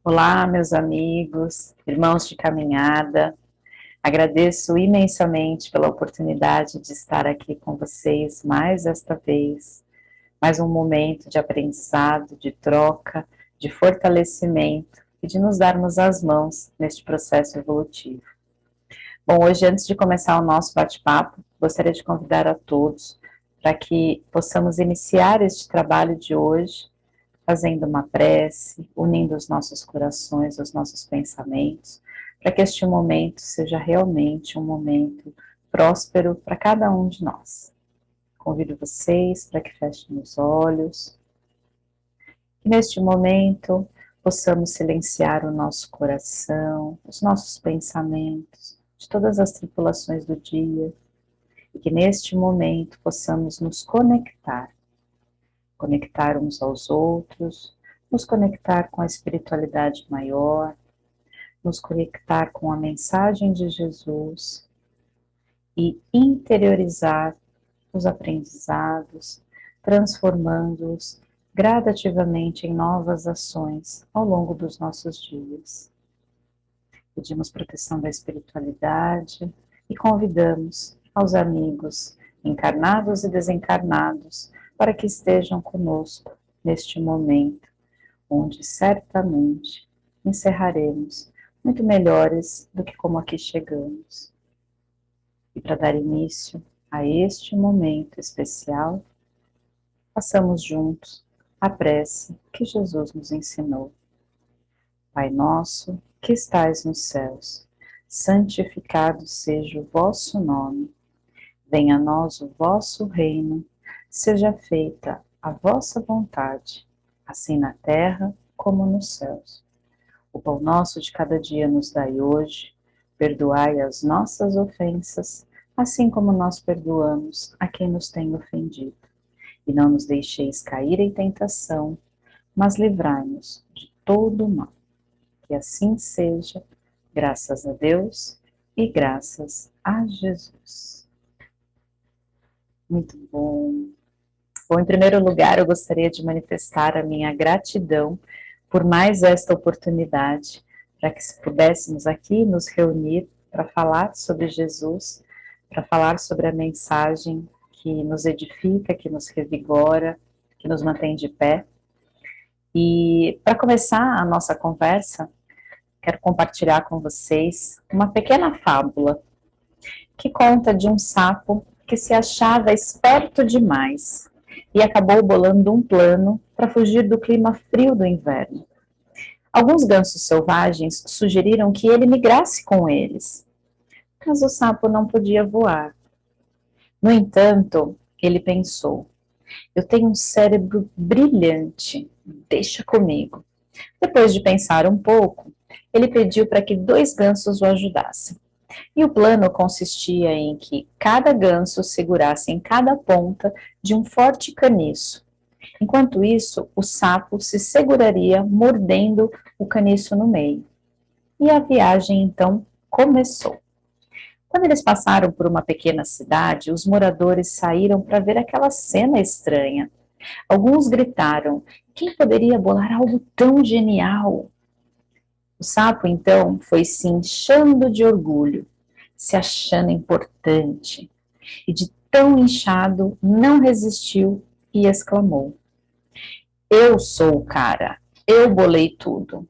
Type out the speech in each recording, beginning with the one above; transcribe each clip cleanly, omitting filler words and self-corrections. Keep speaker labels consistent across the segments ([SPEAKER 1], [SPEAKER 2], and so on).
[SPEAKER 1] Olá, meus amigos, irmãos de caminhada. Agradeço imensamente pela oportunidade de estar aqui com vocês mais esta vez. Mais um momento de aprendizado, de troca, de fortalecimento e de nos darmos as mãos neste processo evolutivo. Bom, hoje, antes de começar o nosso bate-papo, gostaria de convidar a todos para que possamos iniciar este trabalho de hoje fazendo uma prece, unindo os nossos corações, os nossos pensamentos, para que este momento seja realmente um momento próspero para cada um de nós. Convido vocês para que fechem os olhos, e neste momento possamos silenciar o nosso coração, os nossos pensamentos, de todas as tribulações do dia, e que neste momento possamos nos conectar uns aos outros, nos conectar com a espiritualidade maior, nos conectar com a mensagem de Jesus e interiorizar os aprendizados, transformando-os gradativamente em novas ações ao longo dos nossos dias. Pedimos proteção da espiritualidade e convidamos aos amigos encarnados e desencarnados para que estejam conosco neste momento, onde certamente encerraremos muito melhores do que como aqui chegamos. E para dar início a este momento especial, façamos juntos a prece que Jesus nos ensinou. Pai nosso, que estais nos céus, santificado seja o vosso nome. Venha a nós o vosso reino. Seja feita a vossa vontade, assim na terra como nos céus. O pão nosso de cada dia nos dai hoje, perdoai as nossas ofensas, assim como nós perdoamos a quem nos tem ofendido. E não nos deixeis cair em tentação, mas livrai-nos de todo o mal. Que assim seja, graças a Deus e graças a Jesus. Muito bom. Bom, em primeiro lugar, eu gostaria de manifestar a minha gratidão por mais esta oportunidade, para que pudéssemos aqui nos reunir para falar sobre Jesus, para falar sobre a mensagem que nos edifica, que nos revigora, que nos mantém de pé. E para começar a nossa conversa, quero compartilhar com vocês uma pequena fábula que conta de um sapo que se achava esperto demais e acabou bolando um plano para fugir do clima frio do inverno. Alguns gansos selvagens sugeriram que ele migrasse com eles, mas o sapo não podia voar. No entanto, ele pensou: eu tenho um cérebro brilhante, deixa comigo. Depois de pensar um pouco, ele pediu para que 2 gansos o ajudassem. E o plano consistia em que cada ganso segurasse em cada ponta de um forte caniço. Enquanto isso, o sapo se seguraria mordendo o caniço no meio. E a viagem então começou. Quando eles passaram por uma pequena cidade, os moradores saíram para ver aquela cena estranha. Alguns gritaram: quem poderia bolar algo tão genial? O sapo, então, foi se inchando de orgulho, se achando importante, e de tão inchado, não resistiu e exclamou: eu sou o cara, eu bolei tudo.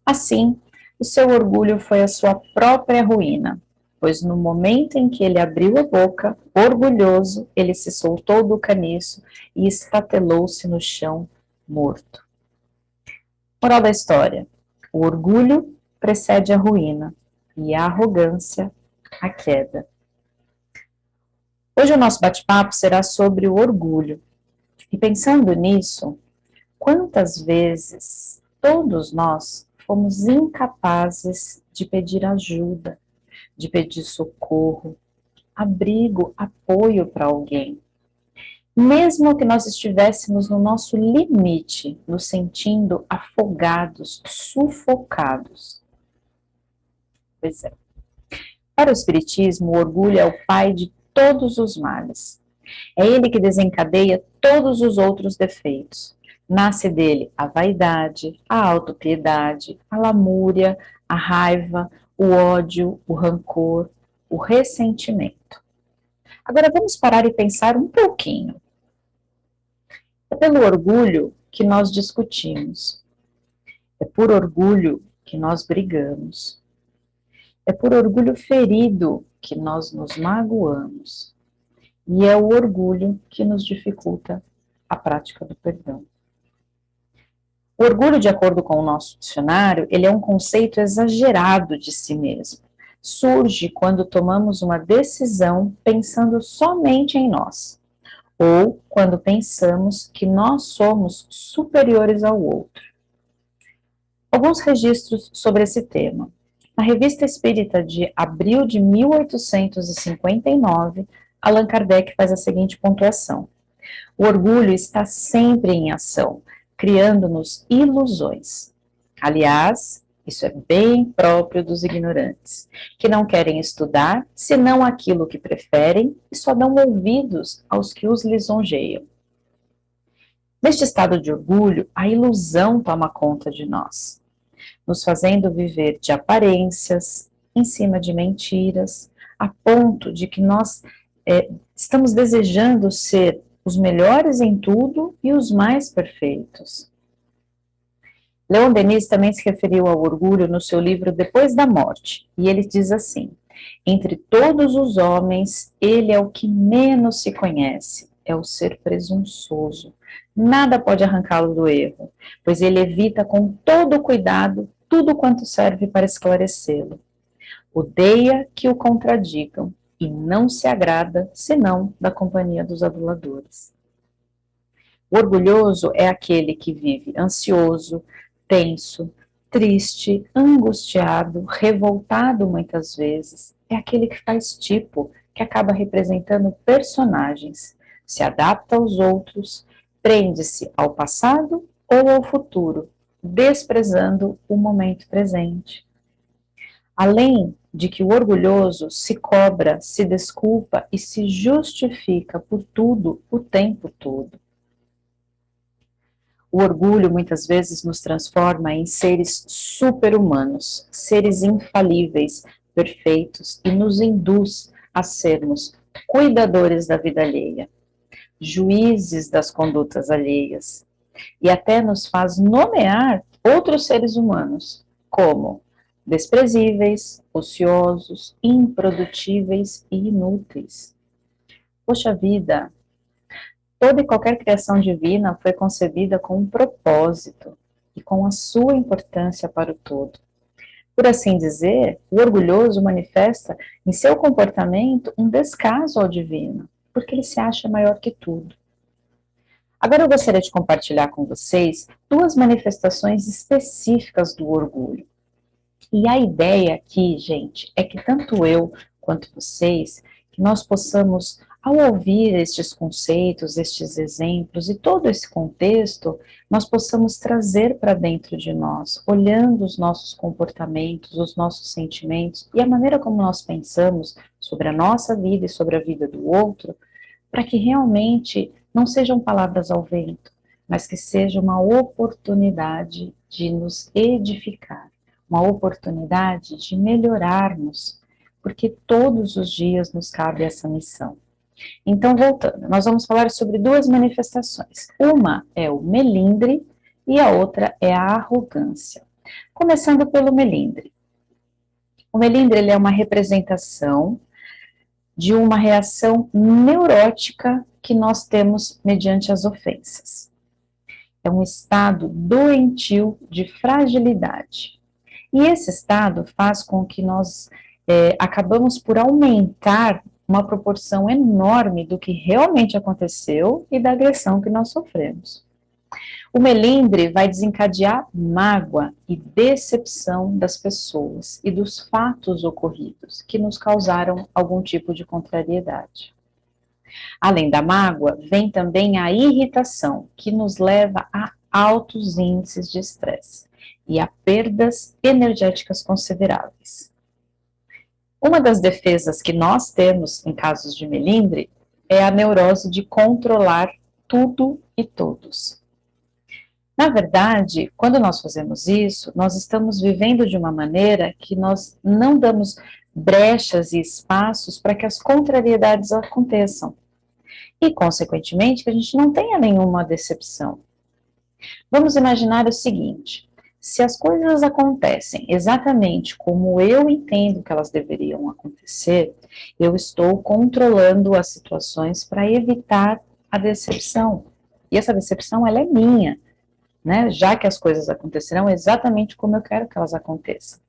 [SPEAKER 1] Assim, o seu orgulho foi a sua própria ruína, pois no momento em que ele abriu a boca, orgulhoso, ele se soltou do caniço e estatelou-se no chão, morto. Moral da história: o orgulho precede a ruína e a arrogância a queda. Hoje o nosso bate-papo será sobre o orgulho. E pensando nisso, quantas vezes todos nós fomos incapazes de pedir ajuda, de pedir socorro, abrigo, apoio para alguém? Mesmo que nós estivéssemos no nosso limite, nos sentindo afogados, sufocados. Pois é. Para o Espiritismo, o orgulho é o pai de todos os males. É ele que desencadeia todos os outros defeitos. Nasce dele a vaidade, a autopiedade, a lamúria, a raiva, o ódio, o rancor, o ressentimento. Agora vamos parar e pensar um pouquinho. É pelo orgulho que nós discutimos. É por orgulho que nós brigamos. É por orgulho ferido que nós nos magoamos. E é o orgulho que nos dificulta a prática do perdão. O orgulho, de acordo com o nosso dicionário, ele é um conceito exagerado de si mesmo. Surge quando tomamos uma decisão pensando somente em nós, ou quando pensamos que nós somos superiores ao outro. Alguns registros sobre esse tema. Na Revista Espírita de abril de 1859, Allan Kardec faz a seguinte pontuação: o orgulho está sempre em ação, criando-nos ilusões. Aliás, isso é bem próprio dos ignorantes, que não querem estudar senão aquilo que preferem e só dão ouvidos aos que os lisonjeiam. Neste estado de orgulho, a ilusão toma conta de nós, nos fazendo viver de aparências, em cima de mentiras, a ponto de que nós estamos desejando ser os melhores em tudo e os mais perfeitos. Leon Denis também se referiu ao orgulho no seu livro Depois da Morte, e ele diz assim: entre todos os homens, ele é o que menos se conhece, é o ser presunçoso. Nada pode arrancá-lo do erro, pois ele evita com todo cuidado tudo quanto serve para esclarecê-lo. Odeia que o contradigam e não se agrada, senão da companhia dos aduladores. O orgulhoso é aquele que vive ansioso, tenso, triste, angustiado, revoltado muitas vezes. É aquele que faz tipo, que acaba representando personagens, se adapta aos outros, prende-se ao passado ou ao futuro, desprezando o momento presente. Além de que o orgulhoso se cobra, se desculpa e se justifica por tudo o tempo todo. O orgulho muitas vezes nos transforma em seres super-humanos, seres infalíveis, perfeitos, e nos induz a sermos cuidadores da vida alheia, juízes das condutas alheias, e até nos faz nomear outros seres humanos como desprezíveis, ociosos, improdutíveis e inúteis. Poxa vida! Toda e qualquer criação divina foi concebida com um propósito e com a sua importância para o todo. Por assim dizer, o orgulhoso manifesta em seu comportamento um descaso ao divino, porque ele se acha maior que tudo. Agora eu gostaria de compartilhar com vocês duas manifestações específicas do orgulho. E a ideia aqui, gente, é que tanto eu quanto vocês, que nós possamos, ao ouvir estes conceitos, estes exemplos e todo esse contexto, nós possamos trazer para dentro de nós, olhando os nossos comportamentos, os nossos sentimentos e a maneira como nós pensamos sobre a nossa vida e sobre a vida do outro, para que realmente não sejam palavras ao vento, mas que seja uma oportunidade de nos edificar, uma oportunidade de melhorarmos, porque todos os dias nos cabe essa missão. Então, voltando, nós vamos falar sobre duas manifestações. Uma é o melindre e a outra é a arrogância. Começando pelo melindre. O melindre ele é uma representação de uma reação neurótica que nós temos mediante as ofensas. É um estado doentio de fragilidade. E esse estado faz com que nós acabamos por aumentar uma proporção enorme do que realmente aconteceu e da agressão que nós sofremos. O melindre vai desencadear mágoa e decepção das pessoas e dos fatos ocorridos que nos causaram algum tipo de contrariedade. Além da mágoa, vem também a irritação, que nos leva a altos índices de estresse e a perdas energéticas consideráveis. Uma das defesas que nós temos em casos de melindre é a neurose de controlar tudo e todos. Na verdade, quando nós fazemos isso, nós estamos vivendo de uma maneira que nós não damos brechas e espaços para que as contrariedades aconteçam. E, consequentemente, que a gente não tenha nenhuma decepção. Vamos imaginar o seguinte: se as coisas acontecem exatamente como eu entendo que elas deveriam acontecer, eu estou controlando as situações para evitar a decepção. E essa decepção, ela é minha, né? Já que as coisas acontecerão exatamente como eu quero que elas aconteçam.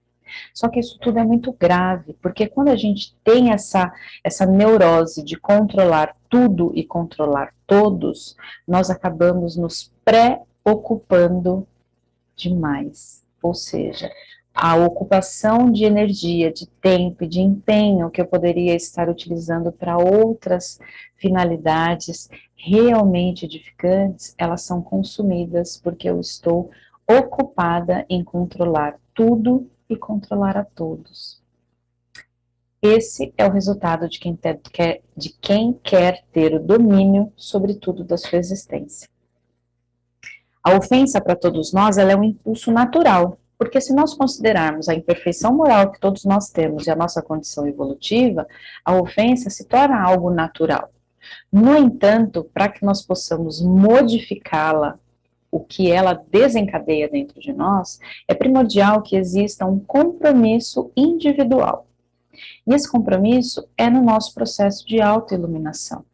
[SPEAKER 1] Só que isso tudo é muito grave, porque quando a gente tem essa neurose de controlar tudo e controlar todos, nós acabamos nos preocupando demais. Ou seja, a ocupação de energia, de tempo e de empenho que eu poderia estar utilizando para outras finalidades realmente edificantes, elas são consumidas porque eu estou ocupada em controlar tudo e controlar a todos. Esse é o resultado de quem quer ter o domínio sobre tudo da sua existência. A ofensa para todos nós, ela é um impulso natural, porque se nós considerarmos a imperfeição moral que todos nós temos e a nossa condição evolutiva, a ofensa se torna algo natural. No entanto, para que nós possamos modificá-la, o que ela desencadeia dentro de nós, é primordial que exista um compromisso individual. E esse compromisso é no nosso processo de autoiluminação.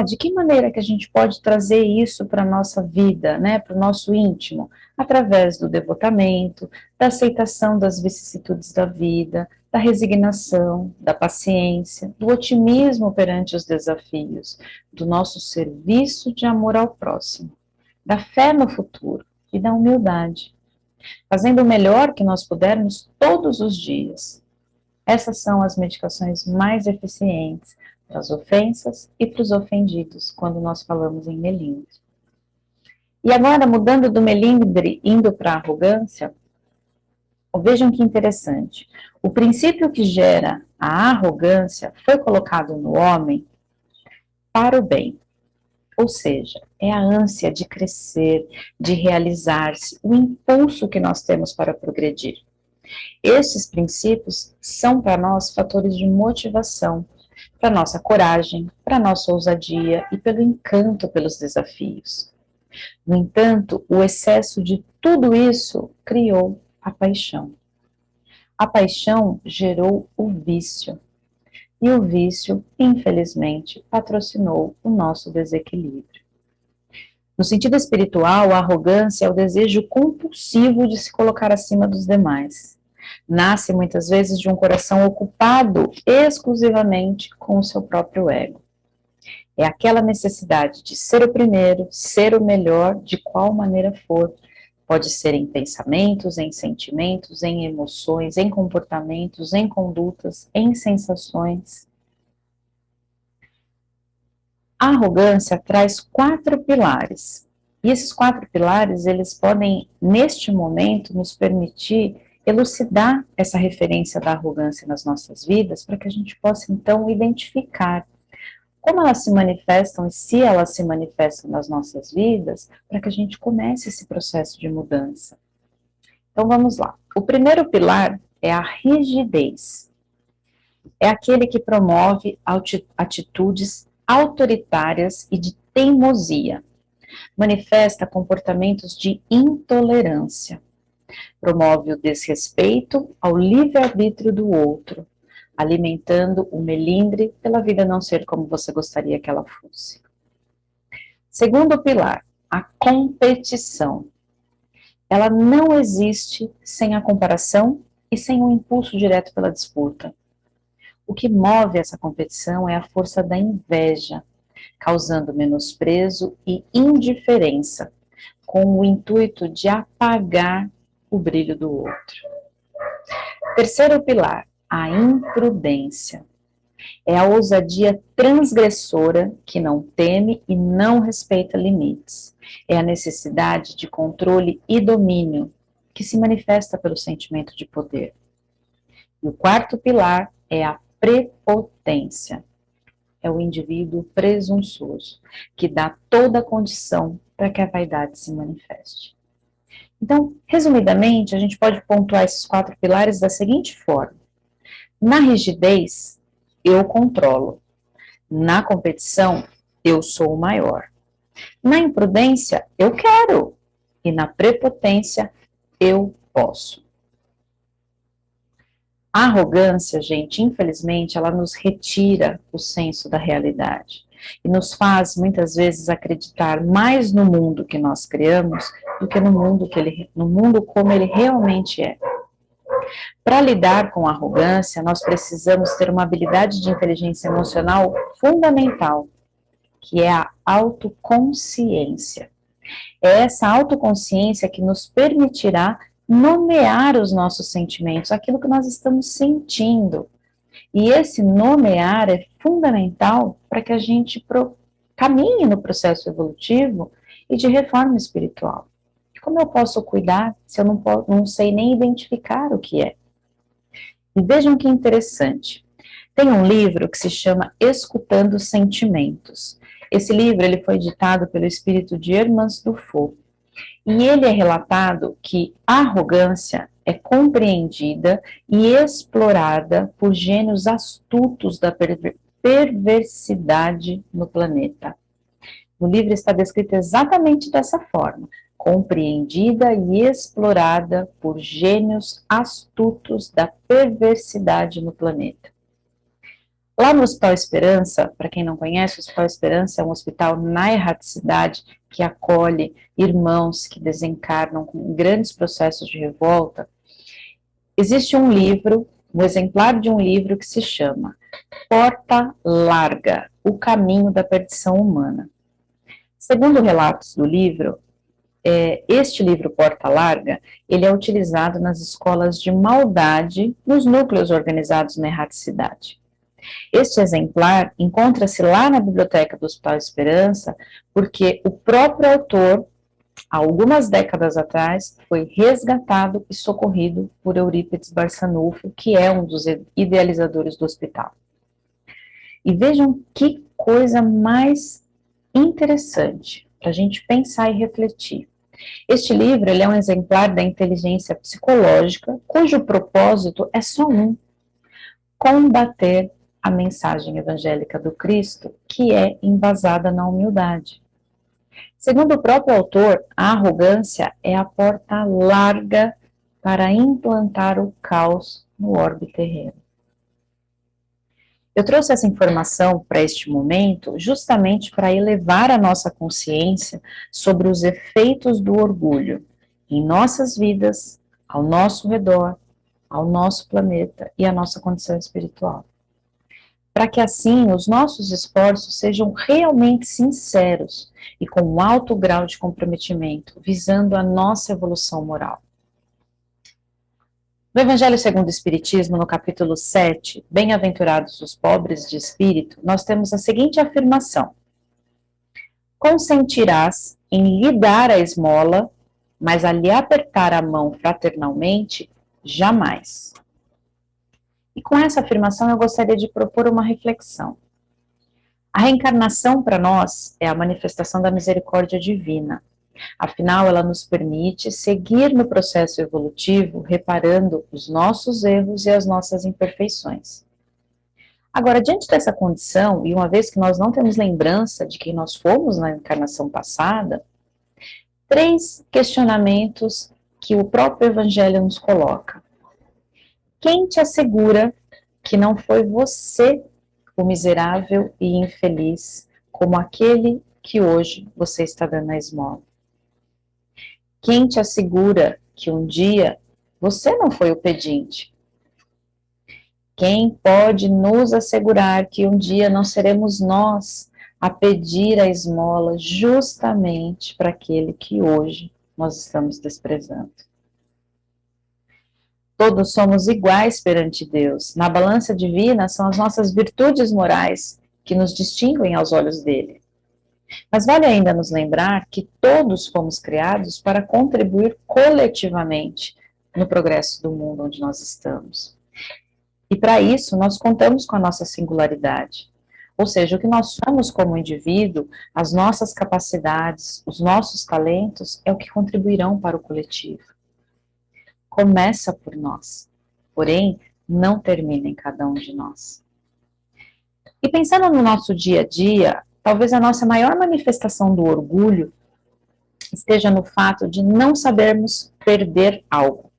[SPEAKER 1] De que maneira que a gente pode trazer isso para a nossa vida, né, para o nosso íntimo? Através do devotamento, da aceitação das vicissitudes da vida, da resignação, da paciência, do otimismo perante os desafios, do nosso serviço de amor ao próximo, da fé no futuro e da humildade, fazendo o melhor que nós pudermos todos os dias. Essas são as medicações mais eficientes para as ofensas e para os ofendidos, quando nós falamos em melindre. E agora, mudando do melindre, indo para a arrogância, vejam que interessante. O princípio que gera a arrogância foi colocado no homem para o bem. Ou seja, é a ânsia de crescer, de realizar-se, o impulso que nós temos para progredir. Estes princípios são para nós fatores de motivação, para nossa coragem, para nossa ousadia e pelo encanto pelos desafios. No entanto, o excesso de tudo isso criou a paixão. A paixão gerou o vício. E o vício, infelizmente, patrocinou o nosso desequilíbrio. No sentido espiritual, a arrogância é o desejo compulsivo de se colocar acima dos demais. Nasce muitas vezes de um coração ocupado exclusivamente com o seu próprio ego. É aquela necessidade de ser o primeiro, ser o melhor, de qual maneira for. Pode ser em pensamentos, em sentimentos, em emoções, em comportamentos, em condutas, em sensações. A arrogância traz 4 pilares. E esses 4 pilares, eles podem, neste momento, nos permitir elucidar essa referência da arrogância nas nossas vidas, para que a gente possa, então, identificar como elas se manifestam e se elas se manifestam nas nossas vidas, para que a gente comece esse processo de mudança. Então, vamos lá. O primeiro pilar é a rigidez. É aquele que promove atitudes autoritárias e de teimosia. Manifesta comportamentos de intolerância. Promove o desrespeito ao livre-arbítrio do outro, alimentando o melindre pela vida não ser como você gostaria que ela fosse. Segundo pilar, a competição. Ela não existe sem a comparação e sem o impulso direto pela disputa. O que move essa competição é a força da inveja, causando menosprezo e indiferença, com o intuito de apagar o brilho do outro. Terceiro pilar, a imprudência. É a ousadia transgressora que não teme e não respeita limites. É a necessidade de controle e domínio que se manifesta pelo sentimento de poder. E o quarto pilar é a prepotência. é o indivíduo presunçoso, que dá toda a condição para que a vaidade se manifeste. Então, resumidamente, a gente pode pontuar esses 4 pilares da seguinte forma: na rigidez, eu controlo. Na competição, eu sou o maior. Na imprudência, eu quero. E na prepotência, eu posso. A arrogância, gente, infelizmente, ela nos retira o senso da realidade e nos faz, muitas vezes, acreditar mais no mundo que nós criamos do que no mundo como ele realmente é. Para lidar com a arrogância, nós precisamos ter uma habilidade de inteligência emocional fundamental, que é a autoconsciência. É essa autoconsciência que nos permitirá nomear os nossos sentimentos, aquilo que nós estamos sentindo. E esse nomear é fundamental para que a gente caminhe no processo evolutivo e de reforma espiritual. Como eu posso cuidar se eu não sei nem identificar o que é? E vejam que interessante. Tem um livro que se chama Escutando Sentimentos. Esse livro ele foi ditado pelo espírito de Hermance Dufour. E ele é relatado que a arrogância é compreendida e explorada por gênios astutos da perversidade no planeta. No livro está descrito exatamente dessa forma: compreendida e explorada por gênios astutos da perversidade no planeta. Lá no Hospital Esperança, para quem não conhece, o Hospital Esperança é um hospital na erraticidade que acolhe irmãos que desencarnam com grandes processos de revolta. Existe um livro, um exemplar de um livro que se chama Porta Larga, o caminho da perdição humana. Segundo relatos do livro, este livro Porta Larga, ele é utilizado nas escolas de maldade, nos núcleos organizados na erraticidade. Este exemplar encontra-se lá na biblioteca do Hospital Esperança, porque o próprio autor, há algumas décadas atrás, foi resgatado e socorrido por Eurípides Barçanufo, que é um dos idealizadores do hospital. E vejam que coisa mais interessante para a gente pensar e refletir. Este livro ele é um exemplar da inteligência psicológica, cujo propósito é só um: combater a mensagem evangélica do Cristo, que é embasada na humildade. Segundo o próprio autor, a arrogância é a porta larga para implantar o caos no orbe terreno. Eu trouxe essa informação para este momento justamente para elevar a nossa consciência sobre os efeitos do orgulho em nossas vidas, ao nosso redor, ao nosso planeta e à nossa condição espiritual. Para que assim os nossos esforços sejam realmente sinceros e com um alto grau de comprometimento, visando a nossa evolução moral. No Evangelho segundo o Espiritismo, no capítulo 7, Bem-aventurados os pobres de espírito, nós temos a seguinte afirmação: consentirás em lhe dar a esmola, mas a lhe apertar a mão fraternalmente, jamais. E com essa afirmação eu gostaria de propor uma reflexão. A reencarnação para nós é a manifestação da misericórdia divina. Afinal, ela nos permite seguir no processo evolutivo, reparando os nossos erros e as nossas imperfeições. Agora, diante dessa condição, e uma vez que nós não temos lembrança de quem nós fomos na encarnação passada, 3 questionamentos que o próprio Evangelho nos coloca. Quem te assegura que não foi você o miserável e infeliz, como aquele que hoje você está dando a esmola? Quem te assegura que um dia você não foi o pedinte? Quem pode nos assegurar que um dia não seremos nós a pedir a esmola justamente para aquele que hoje nós estamos desprezando? Todos somos iguais perante Deus. Na balança divina são as nossas virtudes morais que nos distinguem aos olhos dele. Mas vale ainda nos lembrar que todos fomos criados para contribuir coletivamente no progresso do mundo onde nós estamos. E para isso nós contamos com a nossa singularidade. Ou seja, o que nós somos como indivíduo, as nossas capacidades, os nossos talentos, é o que contribuirão para o coletivo. Começa por nós, porém, não termina em cada um de nós. E pensando no nosso dia a dia, talvez a nossa maior manifestação do orgulho esteja no fato de não sabermos perder algo.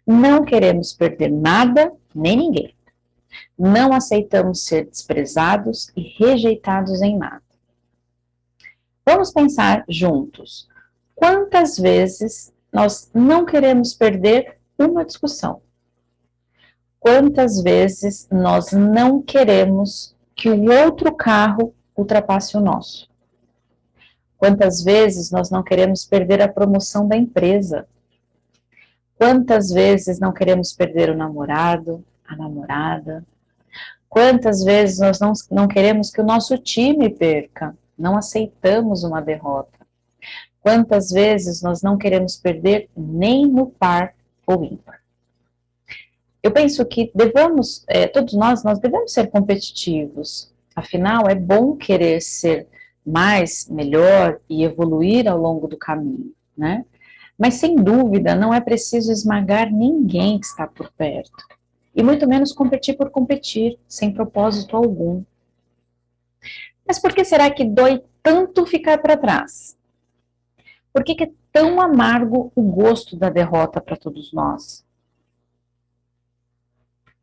[SPEAKER 1] Não queremos perder nada, nem ninguém. Não aceitamos ser desprezados e rejeitados em nada. Vamos pensar juntos. Quantas vezes nós não queremos perder uma discussão? Quantas vezes nós não queremos que o outro carro ultrapasse o nosso? Quantas vezes nós não queremos perder a promoção da empresa? Quantas vezes não queremos perder o namorado, a namorada? Quantas vezes nós não queremos que o nosso time perca? Não aceitamos uma derrota. Quantas vezes nós não queremos perder nem no par ou ímpar? Eu penso que todos nós devemos ser competitivos. Afinal, é bom querer ser mais, melhor e evoluir ao longo do caminho, né? Mas, sem dúvida, não é preciso esmagar ninguém que está por perto. E muito menos competir por competir, sem propósito algum. Mas por que será que dói tanto ficar para trás? Por que é tão amargo o gosto da derrota para todos nós?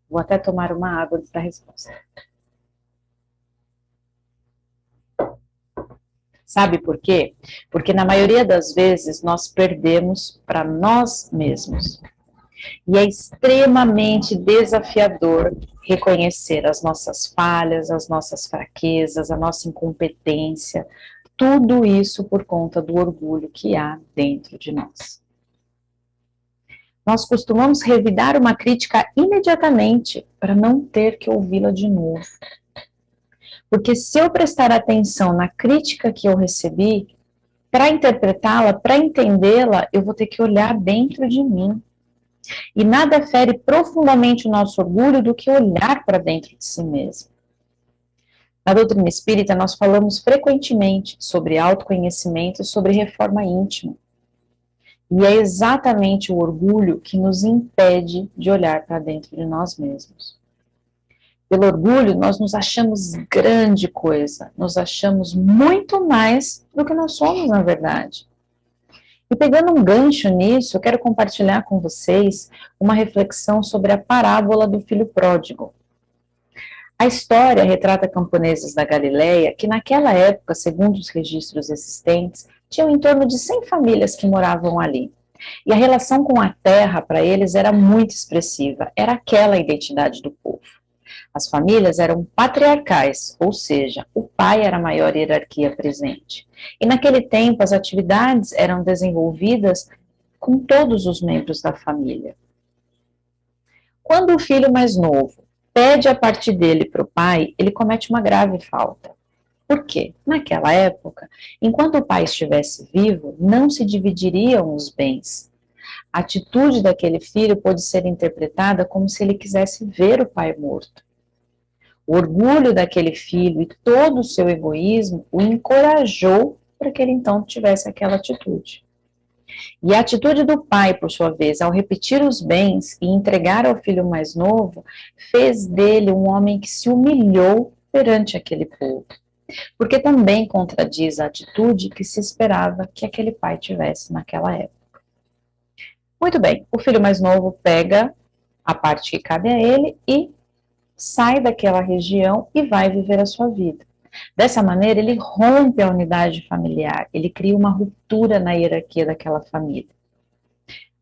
[SPEAKER 1] Vou até tomar uma água antes da resposta. Sabe por quê? Porque na maioria das vezes nós perdemos para nós mesmos. E é extremamente desafiador reconhecer as nossas falhas, as nossas fraquezas, a nossa incompetência, tudo isso por conta do orgulho que há dentro de nós. Nós costumamos revidar uma crítica imediatamente para não ter que ouvi-la de novo. Porque se eu prestar atenção na crítica que eu recebi, para interpretá-la, para entendê-la, eu vou ter que olhar dentro de mim. E nada fere profundamente o nosso orgulho do que olhar para dentro de si mesmo. Na doutrina espírita, nós falamos frequentemente sobre autoconhecimento e sobre reforma íntima. E é exatamente o orgulho que nos impede de olhar para dentro de nós mesmos. Pelo orgulho, nós nos achamos grande coisa, nos achamos muito mais do que nós somos, na verdade. E pegando um gancho nisso, eu quero compartilhar com vocês uma reflexão sobre a parábola do filho pródigo. A história retrata camponeses da Galileia que naquela época, segundo os registros existentes, tinham em torno de 100 famílias que moravam ali. E a relação com a terra para eles era muito expressiva, era aquela a identidade do povo. As famílias eram patriarcais, ou seja, o pai era a maior hierarquia presente. E naquele tempo as atividades eram desenvolvidas com todos os membros da família. Quando o filho mais novo pede a parte dele para o pai, ele comete uma grave falta. Por quê? Naquela época, enquanto o pai estivesse vivo, não se dividiriam os bens. A atitude daquele filho pode ser interpretada como se ele quisesse ver o pai morto. O orgulho daquele filho e todo o seu egoísmo o encorajou para que ele então tivesse aquela atitude. E a atitude do pai, por sua vez, ao repetir os bens e entregar ao filho mais novo, fez dele um homem que se humilhou perante aquele povo. Porque também contradiz a atitude que se esperava que aquele pai tivesse naquela época. Muito bem, o filho mais novo pega a parte que cabe a ele e sai daquela região e vai viver a sua vida. Dessa maneira, ele rompe a unidade familiar, ele cria uma ruptura na hierarquia daquela família.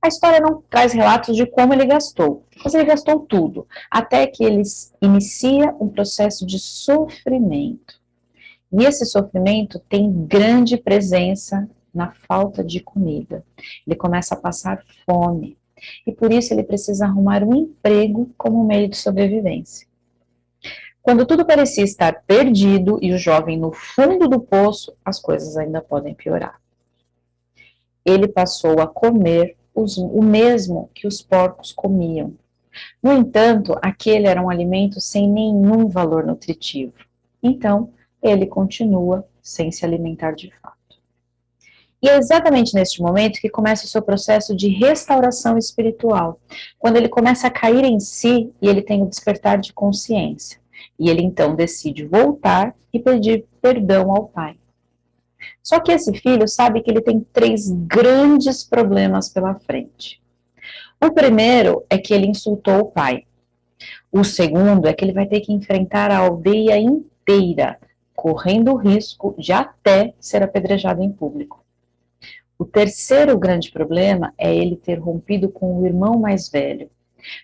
[SPEAKER 1] A história não traz relatos de como ele gastou, mas ele gastou tudo, até que ele inicia um processo de sofrimento. E esse sofrimento tem grande presença na falta de comida. Ele começa a passar fome. E por isso ele precisa arrumar um emprego como meio de sobrevivência. Quando tudo parecia estar perdido e o jovem no fundo do poço, as coisas ainda podem piorar. Ele passou a comer o mesmo que os porcos comiam. No entanto, aquele era um alimento sem nenhum valor nutritivo. então ele continua sem se alimentar de fato. E é exatamente neste momento que começa o seu processo de restauração espiritual, quando ele começa a cair em si e ele tem o despertar de consciência. E ele então decide voltar e pedir perdão ao pai. Só que esse filho sabe que ele tem 3 grandes problemas pela frente. O primeiro é que ele insultou o pai. O segundo é que ele vai ter que enfrentar a aldeia inteira, correndo o risco de até ser apedrejado em público. O terceiro grande problema é ele ter rompido com o irmão mais velho,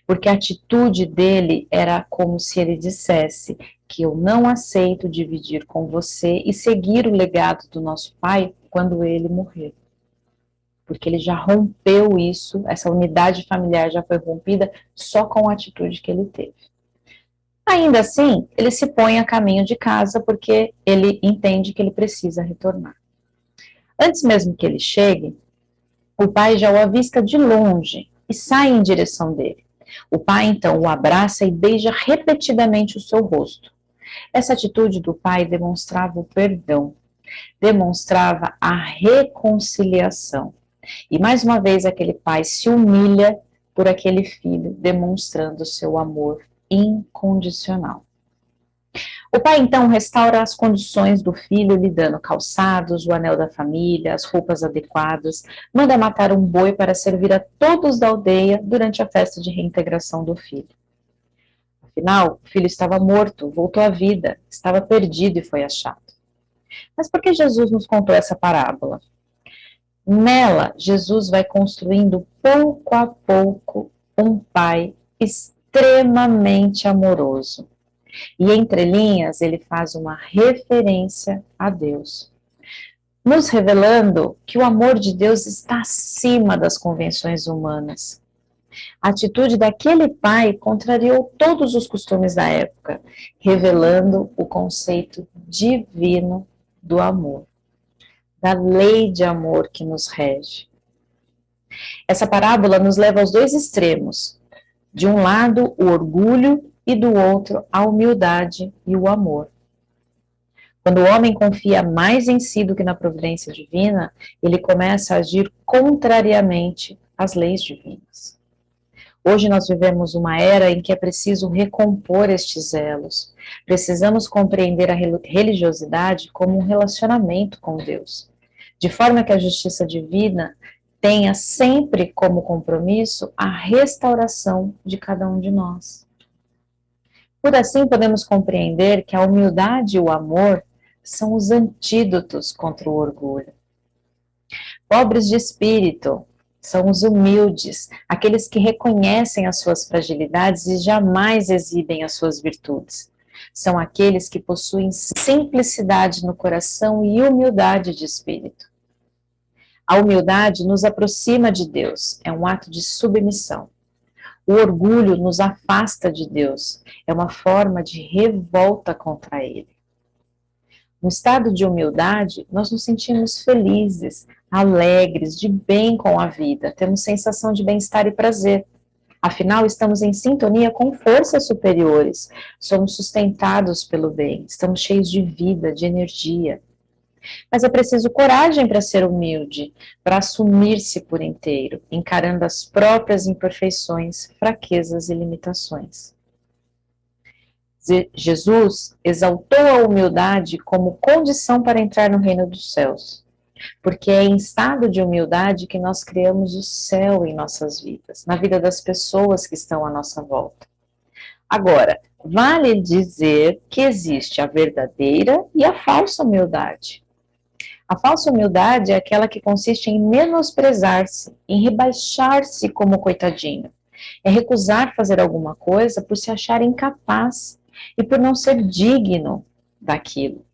[SPEAKER 1] porque a atitude dele era como se ele dissesse que eu não aceito dividir com você e seguir o legado do nosso pai quando ele morrer. Porque ele já rompeu isso, essa unidade familiar já foi rompida só com a atitude que ele teve. Ainda assim, ele se põe a caminho de casa porque ele entende que ele precisa retornar. Antes mesmo que ele chegue, o pai já o avista de longe e sai em direção dele. O pai, então, o abraça e beija repetidamente o seu rosto. Essa atitude do pai demonstrava o perdão, demonstrava a reconciliação. E, mais uma vez, aquele pai se humilha por aquele filho, demonstrando seu amor incondicional. O pai, então, restaura as condições do filho, lhe dando calçados, o anel da família, as roupas adequadas, manda matar um boi para servir a todos da aldeia durante a festa de reintegração do filho. Afinal, o filho estava morto, voltou à vida, estava perdido e foi achado. Mas por que Jesus nos contou essa parábola? Nela, Jesus vai construindo pouco a pouco um pai extremamente amoroso. E entre linhas, ele faz uma referência a Deus, nos revelando que o amor de Deus está acima das convenções humanas. A atitude daquele pai contrariou todos os costumes da época, revelando o conceito divino do amor, da lei de amor que nos rege. Essa parábola nos leva aos 2 extremos. De um lado, o orgulho e do outro, a humildade e o amor. Quando o homem confia mais em si do que na providência divina, ele começa a agir contrariamente às leis divinas. Hoje nós vivemos uma era em que é preciso recompor estes elos. Precisamos compreender a religiosidade como um relacionamento com Deus, de forma que a justiça divina tenha sempre como compromisso a restauração de cada um de nós. Por assim, podemos compreender que a humildade e o amor são os antídotos contra o orgulho. Pobres de espírito são os humildes, aqueles que reconhecem as suas fragilidades e jamais exibem as suas virtudes. São aqueles que possuem simplicidade no coração e humildade de espírito. A humildade nos aproxima de Deus, é um ato de submissão. O orgulho nos afasta de Deus, é uma forma de revolta contra Ele. No estado de humildade, nós nos sentimos felizes, alegres, de bem com a vida, temos sensação de bem-estar e prazer. Afinal, estamos em sintonia com forças superiores, somos sustentados pelo bem, estamos cheios de vida, de energia. Mas é preciso coragem para ser humilde, para assumir-se por inteiro, encarando as próprias imperfeições, fraquezas e limitações. Jesus exaltou a humildade como condição para entrar no reino dos céus, porque é em estado de humildade que nós criamos o céu em nossas vidas, na vida das pessoas que estão à nossa volta. Agora, vale dizer que existe a verdadeira e a falsa humildade. A falsa humildade é aquela que consiste em menosprezar-se, em rebaixar-se como coitadinho. É recusar fazer alguma coisa por se achar incapaz e por não ser digno daquilo.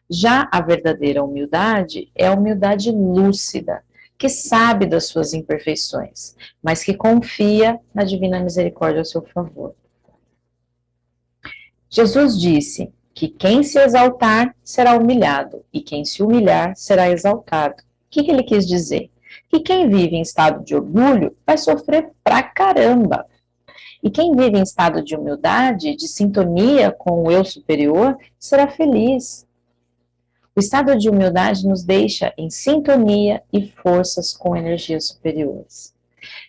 [SPEAKER 1] Já a verdadeira humildade é a humildade lúcida, que sabe das suas imperfeições, mas que confia na divina misericórdia a seu favor. Jesus disse que quem se exaltar será humilhado, e quem se humilhar será exaltado. O que ele quis dizer? Que quem vive em estado de orgulho vai sofrer pra caramba. E quem vive em estado de humildade, de sintonia com o eu superior, será feliz. O estado de humildade nos deixa em sintonia e forças com energias superiores.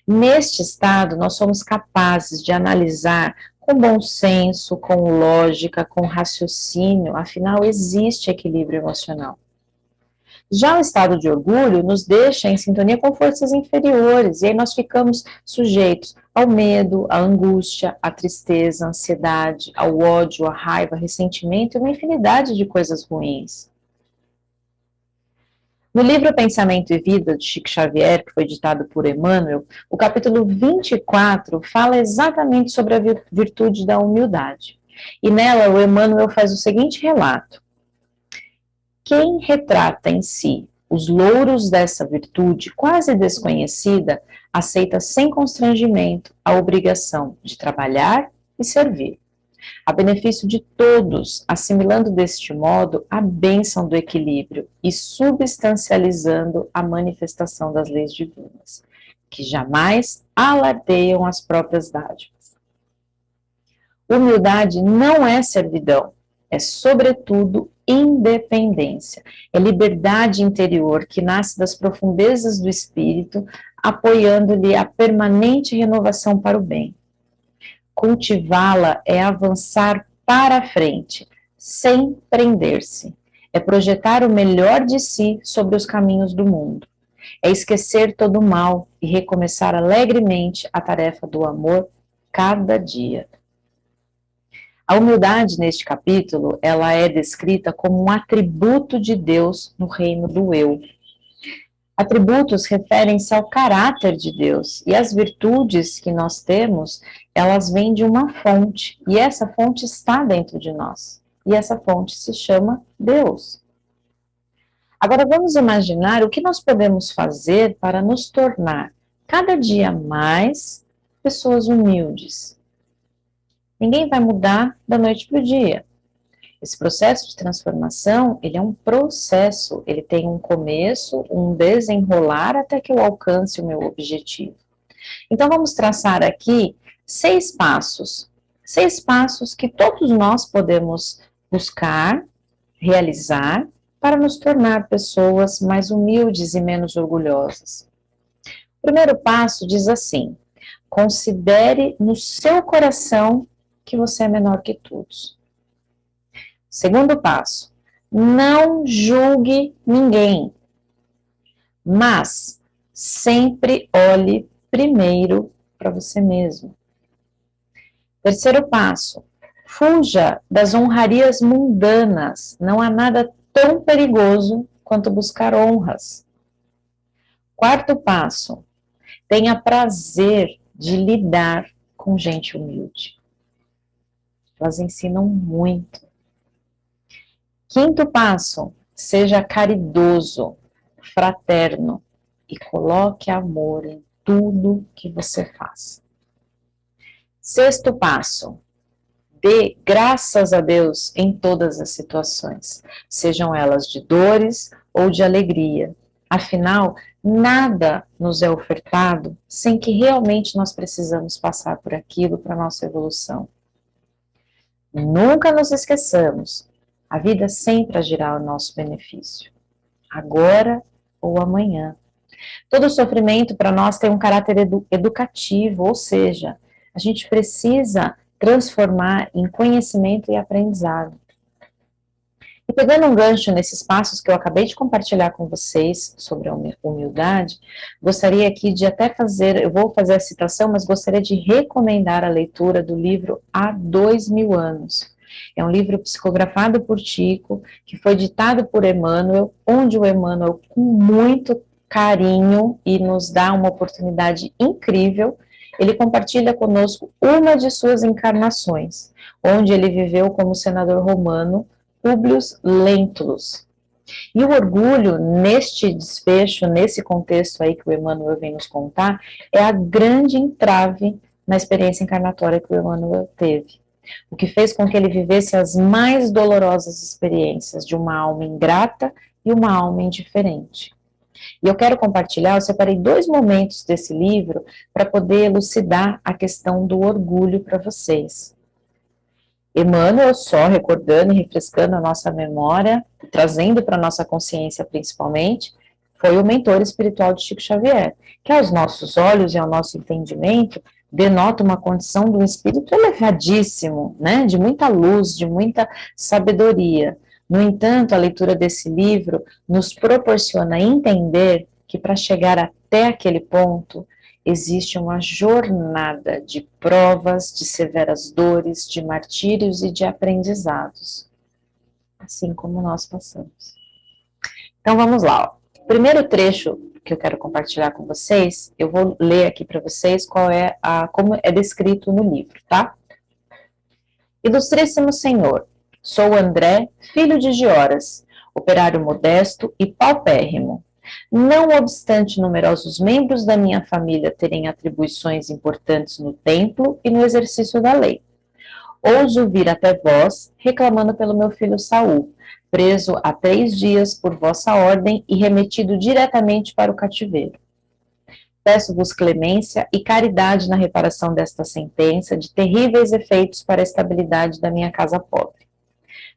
[SPEAKER 1] Neste estado, nós somos capazes de analisar com bom senso, com lógica, com raciocínio, afinal, existe equilíbrio emocional. Já o estado de orgulho nos deixa em sintonia com forças inferiores, e aí nós ficamos sujeitos ao medo, à angústia, à tristeza, à ansiedade, ao ódio, à raiva, ressentimento e uma infinidade de coisas ruins. No livro Pensamento e Vida, de Chico Xavier, que foi ditado por Emmanuel, o capítulo 24 fala exatamente sobre a virtude da humildade. E nela, o Emmanuel faz o seguinte relato. Quem retrata em si os louros dessa virtude quase desconhecida, aceita sem constrangimento a obrigação de trabalhar e servir, a benefício de todos, assimilando deste modo a bênção do equilíbrio e substancializando a manifestação das leis divinas, que jamais alardeiam as próprias dádivas. Humildade não é servidão, é sobretudo independência, é liberdade interior que nasce das profundezas do espírito, apoiando-lhe a permanente renovação para o bem. Cultivá-la é avançar para a frente, sem prender-se. É projetar o melhor de si sobre os caminhos do mundo. É esquecer todo o mal e recomeçar alegremente a tarefa do amor cada dia. A humildade neste capítulo, ela é descrita como um atributo de Deus no reino do eu. Atributos referem-se ao caráter de Deus, e as virtudes que nós temos, elas vêm de uma fonte, e essa fonte está dentro de nós, e essa fonte se chama Deus. Agora vamos imaginar o que nós podemos fazer para nos tornar cada dia mais pessoas humildes. Ninguém vai mudar da noite para o dia. Esse processo de transformação, ele é um processo, ele tem um começo, um desenrolar até que eu alcance o meu objetivo. Então vamos traçar aqui 6 passos que todos nós podemos buscar, realizar, para nos tornar pessoas mais humildes e menos orgulhosas. O primeiro passo diz assim: considere no seu coração que você é menor que todos. Segundo passo, não julgue ninguém, mas sempre olhe primeiro para você mesmo. Terceiro passo, fuja das honrarias mundanas, não há nada tão perigoso quanto buscar honras. Quarto passo, tenha prazer de lidar com gente humilde. Elas ensinam muito. Quinto passo, seja caridoso, fraterno e coloque amor em tudo que você faz. Sexto passo, dê graças a Deus em todas as situações, sejam elas de dores ou de alegria. Afinal, nada nos é ofertado sem que realmente nós precisamos passar por aquilo para a nossa evolução. Nunca nos esqueçamos, a vida sempre agirá ao nosso benefício, agora ou amanhã. Todo sofrimento para nós tem um caráter educativo, ou seja, a gente precisa transformar em conhecimento e aprendizado. E pegando um gancho nesses passos que eu acabei de compartilhar com vocês sobre a humildade, gostaria aqui de até fazer, eu vou fazer a citação, mas gostaria de recomendar a leitura do livro Há 2000 anos. É um livro psicografado por Chico, que foi ditado por Emmanuel, onde o Emmanuel, com muito carinho e nos dá uma oportunidade incrível, ele compartilha conosco uma de suas encarnações, onde ele viveu como senador romano, Publio Lentulus. E o orgulho, neste desfecho, nesse contexto aí que o Emmanuel vem nos contar, é a grande entrave na experiência encarnatória que o Emmanuel teve. O que fez com que ele vivesse as mais dolorosas experiências de uma alma ingrata e uma alma indiferente. E eu quero compartilhar, eu separei 2 momentos desse livro para poder elucidar a questão do orgulho para vocês. Emmanuel, só recordando e refrescando a nossa memória, trazendo para a nossa consciência principalmente, foi o mentor espiritual de Chico Xavier, que aos nossos olhos e ao nosso entendimento, denota uma condição de um espírito elevadíssimo, né, de muita luz, de muita sabedoria. No entanto, a leitura desse livro nos proporciona entender que para chegar até aquele ponto, existe uma jornada de provas, de severas dores, de martírios e de aprendizados, assim como nós passamos. Então vamos lá. Ó. O primeiro trecho que eu quero compartilhar com vocês, eu vou ler aqui para vocês como é descrito no livro, tá? Ilustríssimo Senhor, sou André, filho de Gioras, operário modesto e paupérrimo. Não obstante numerosos membros da minha família terem atribuições importantes no templo e no exercício da lei. Ouso vir até vós, reclamando pelo meu filho Saul, preso há 3 dias por vossa ordem e remetido diretamente para o cativeiro. Peço-vos clemência e caridade na reparação desta sentença de terríveis efeitos para a estabilidade da minha casa pobre.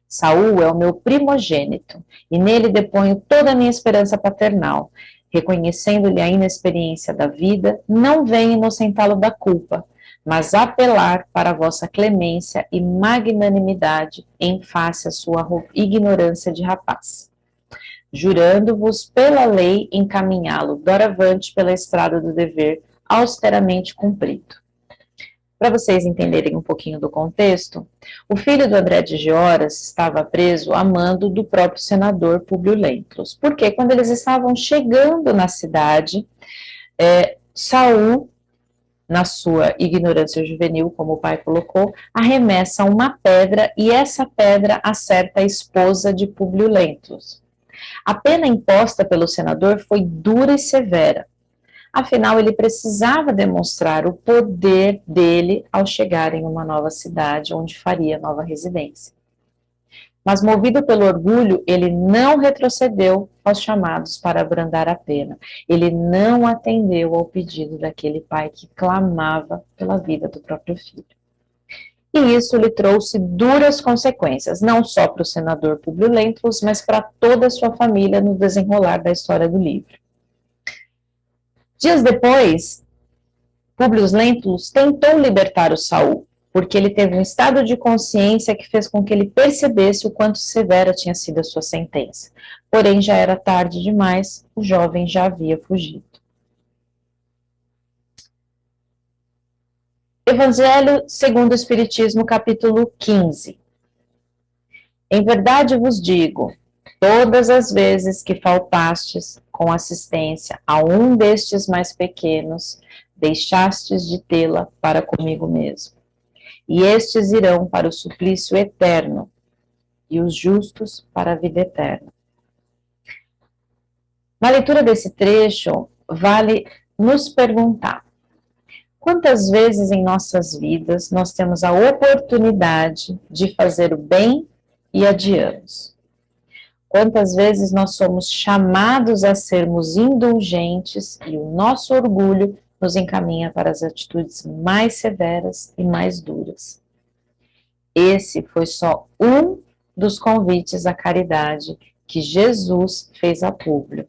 [SPEAKER 1] Saul é o meu primogênito, e nele deponho toda a minha esperança paternal. Reconhecendo-lhe a inexperiência da vida, não venho inocentá-lo da culpa, mas apelar para a vossa clemência e magnanimidade em face à sua ignorância de rapaz. Jurando-vos pela lei encaminhá-lo doravante pela estrada do dever, austeramente cumprido. Para vocês entenderem um pouquinho do contexto, o filho do André de Gioras estava preso a mando do próprio senador Públio Lentulus, porque quando eles estavam chegando na cidade, Saul, na sua ignorância juvenil, como o pai colocou, arremessa uma pedra e essa pedra acerta a esposa de Públio Lentulus. A pena imposta pelo senador foi dura e severa. Afinal, ele precisava demonstrar o poder dele ao chegar em uma nova cidade, onde faria nova residência. Mas, movido pelo orgulho, ele não retrocedeu aos chamados para abrandar a pena. Ele não atendeu ao pedido daquele pai que clamava pela vida do próprio filho. E isso lhe trouxe duras consequências, não só para o senador Públio Lentulus, mas para toda a sua família no desenrolar da história do livro. Dias depois, Públio Lentulus tentou libertar o Saul, porque ele teve um estado de consciência que fez com que ele percebesse o quanto severa tinha sido a sua sentença. Porém, já era tarde demais, o jovem já havia fugido. Evangelho segundo o Espiritismo, capítulo 15. Em verdade vos digo, todas as vezes que faltastes com assistência a um destes mais pequenos, deixastes de tê-la para comigo mesmo. E estes irão para o suplício eterno, e os justos para a vida eterna. Na leitura desse trecho, vale nos perguntar: quantas vezes em nossas vidas nós temos a oportunidade de fazer o bem e adiamos? Quantas vezes nós somos chamados a sermos indulgentes e o nosso orgulho nos encaminha para as atitudes mais severas e mais duras? Esse foi só um dos convites à caridade que Jesus fez a Públio.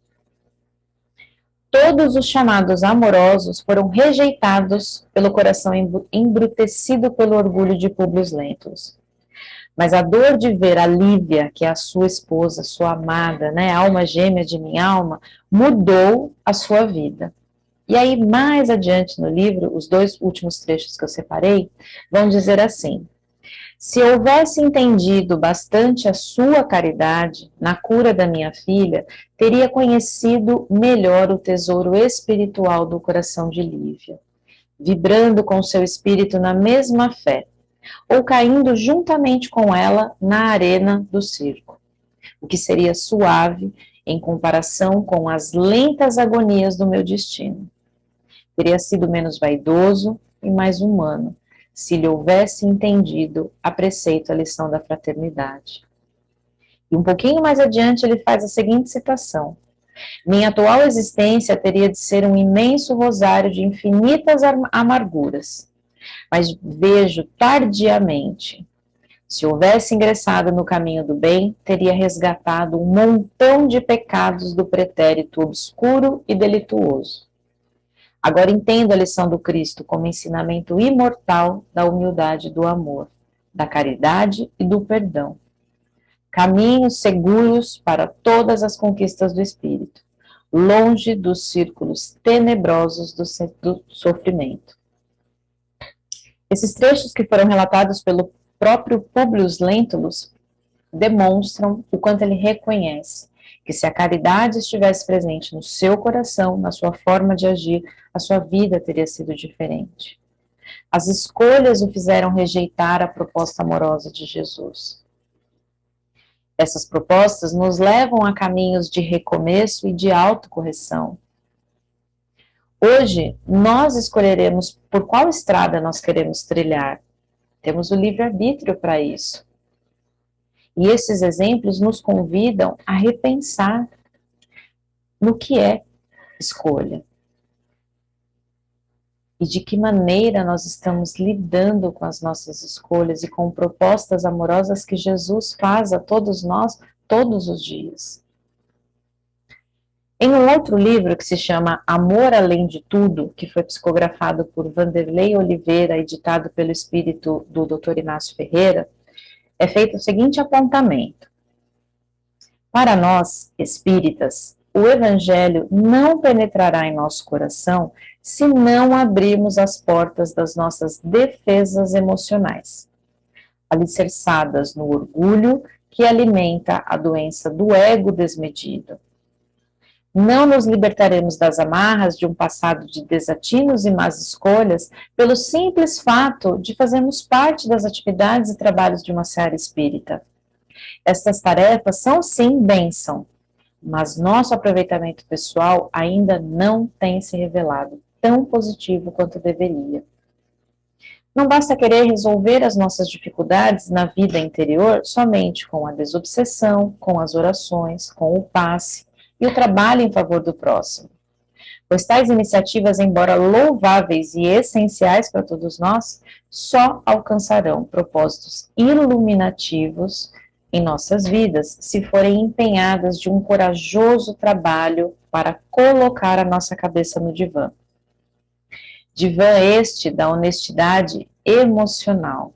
[SPEAKER 1] Todos os chamados amorosos foram rejeitados pelo coração embrutecido pelo orgulho de Públio Lentulus. Mas a dor de ver a Lívia, que é a sua esposa, sua amada, né, alma gêmea de minha alma, mudou a sua vida. E aí, mais adiante no livro, os 2 últimos trechos que eu separei, vão dizer assim: se houvesse entendido bastante a sua caridade na cura da minha filha, teria conhecido melhor o tesouro espiritual do coração de Lívia, vibrando com seu espírito na mesma fé, ou caindo juntamente com ela na arena do circo, o que seria suave em comparação com as lentas agonias do meu destino. Teria sido menos vaidoso e mais humano, se lhe houvesse entendido a preceito a lição da fraternidade. E um pouquinho mais adiante ele faz a seguinte citação: Minha atual existência teria de ser um imenso rosário de infinitas amarguras, mas vejo tardiamente. Se houvesse ingressado no caminho do bem, teria resgatado um montão de pecados do pretérito obscuro e delituoso. Agora entendo a lição do Cristo como ensinamento imortal da humildade e do amor, da caridade e do perdão. Caminhos seguros para todas as conquistas do Espírito, longe dos círculos tenebrosos do sofrimento. Esses trechos que foram relatados pelo próprio Públio Lentulus demonstram o quanto ele reconhece que se a caridade estivesse presente no seu coração, na sua forma de agir, a sua vida teria sido diferente. As escolhas o fizeram rejeitar a proposta amorosa de Jesus. Essas propostas nos levam a caminhos de recomeço e de autocorreção. Hoje, nós escolheremos por qual estrada nós queremos trilhar. Temos o livre-arbítrio para isso. E esses exemplos nos convidam a repensar no que é escolha. E de que maneira nós estamos lidando com as nossas escolhas e com propostas amorosas que Jesus faz a todos nós, todos os dias. Em um outro livro que se chama Amor Além de Tudo, que foi psicografado por Vanderlei Oliveira, editado pelo espírito do Dr. Inácio Ferreira, é feito o seguinte apontamento. Para nós, espíritas, o Evangelho não penetrará em nosso coração se não abrirmos as portas das nossas defesas emocionais, alicerçadas no orgulho que alimenta a doença do ego desmedido. Não nos libertaremos das amarras de um passado de desatinos e más escolhas pelo simples fato de fazermos parte das atividades e trabalhos de uma seara espírita. Estas tarefas são sim bênção, mas nosso aproveitamento pessoal ainda não tem se revelado tão positivo quanto deveria. Não basta querer resolver as nossas dificuldades na vida interior somente com a desobsessão, com as orações, com o passe e o trabalho em favor do próximo. Pois tais iniciativas, embora louváveis e essenciais para todos nós, só alcançarão propósitos iluminativos em nossas vidas se forem empenhadas de um corajoso trabalho para colocar a nossa cabeça no divã. Divã este da honestidade emocional,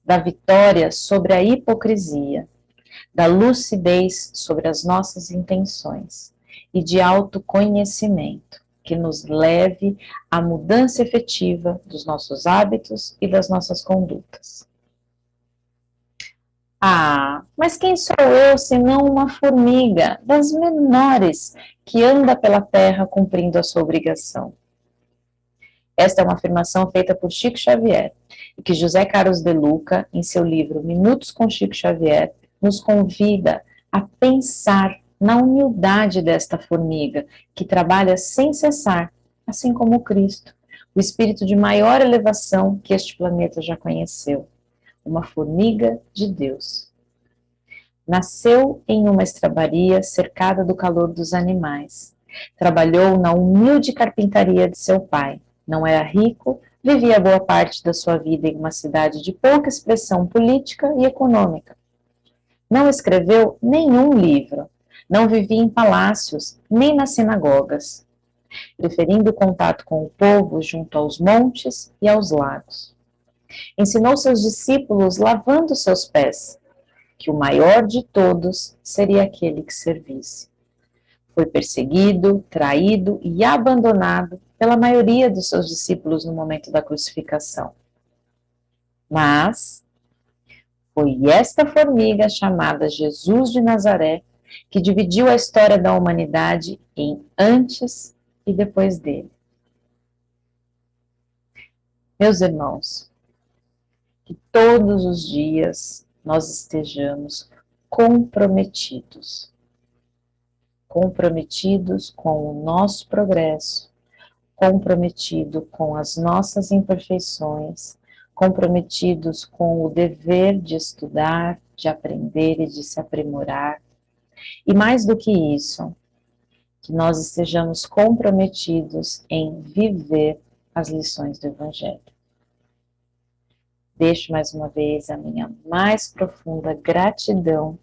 [SPEAKER 1] da vitória sobre a hipocrisia, da lucidez sobre as nossas intenções e de autoconhecimento, que nos leve à mudança efetiva dos nossos hábitos e das nossas condutas. Ah, mas quem sou eu senão uma formiga, das menores, que anda pela terra cumprindo a sua obrigação? Esta é uma afirmação feita por Chico Xavier, e que José Carlos de Luca, em seu livro Minutos com Chico Xavier, nos convida a pensar na humildade desta formiga, que trabalha sem cessar, assim como Cristo, o espírito de maior elevação que este planeta já conheceu, uma formiga de Deus. Nasceu em uma estrebaria cercada do calor dos animais. Trabalhou na humilde carpintaria de seu pai. Não era rico, vivia boa parte da sua vida em uma cidade de pouca expressão política e econômica. Não escreveu nenhum livro, não vivia em palácios, nem nas sinagogas, preferindo o contato com o povo junto aos montes e aos lagos. Ensinou seus discípulos lavando seus pés, que o maior de todos seria aquele que servisse. Foi perseguido, traído e abandonado pela maioria dos seus discípulos no momento da crucificação. Mas foi esta formiga chamada Jesus de Nazaré que dividiu a história da humanidade em antes e depois dele. Meus irmãos, que todos os dias nós estejamos comprometidos com o nosso progresso, comprometido com as nossas imperfeições, comprometidos com o dever de estudar, de aprender e de se aprimorar. E mais do que isso, que nós estejamos comprometidos em viver as lições do Evangelho. Deixo mais uma vez a minha mais profunda gratidão,